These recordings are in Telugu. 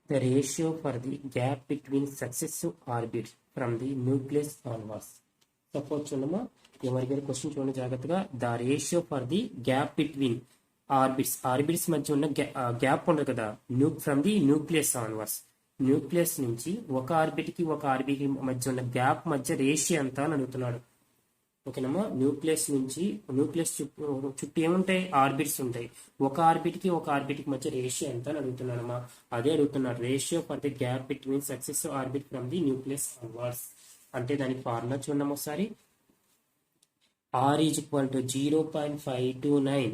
the ratio for the gap between successive orbits from the nucleus onwards. Suppose చూడమ్మా ఎవరికైనా క్వశ్చన్ చూడండి జాగ్రత్తగా. The ratio for the gap between orbits మధ్య ఉన్న గ్యాప్ ఉండదు కదా, from the nucleus onwards. Nucleus నుంచి ఒక ఆర్బిట్ కి ఒక ఆర్బిట్ కి మధ్య ఉన్న గ్యాప్ మధ్య రేషియో ఎంత అని అడుగుతున్నాడు. ఓకేనమ్మా. న్యూక్లియస్ చుట్టూ ఏముంటాయి, ఆర్బిట్స్ ఉంటాయి. ఒక ఆర్బిట్ కి ఒక ఆర్బిట్ కి మధ్య రేషియో ఎంత అని అడుగుతున్నాడమ్మా. అదే అడుగుతున్నాడు, ratio for the gap between successive orbit from the nucleus onwards. అంటే దానికి ఫార్ములా చూడండి ఒకసారి. R is equal to 0.529.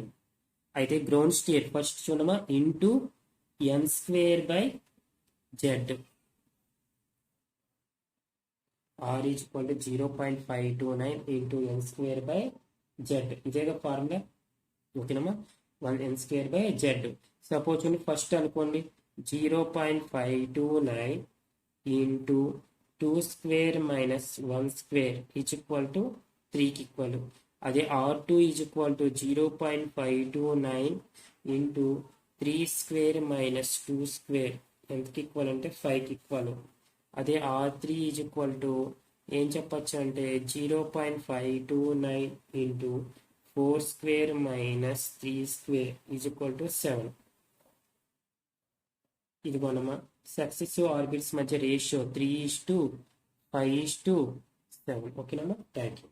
అయితే గ్రౌండ్ స్టేట్ ఫస్ట్ చూడమ్మా into n²/z. R is equal to 0.529 into n²/z. ఇదేగా ఫార్ములా. ఓకేనమ్మా. 1n²/z. సపోజ్ చూడండి ఫస్ట్ అనుకోండి 0.529 into 2² minus 1² is equal to 3కి ఈక్వల్. అదే R2 is equal to 0.529 into 3² minus 2² ఎంతకి ఈక్వల్ అంటే 5కి ఈక్వల్. అదే R3 ఈజ్ ఈక్వల్ టు ఏం చెప్పచ్చు అంటే 0.529 into 4² minus 3² is equal to 7. ఇదిగోనమ్మా సక్సెసివ్ ఆర్బిట్స్ మధ్య రేషియో 3:5:7. ఓకేనమ్మా. Thank you.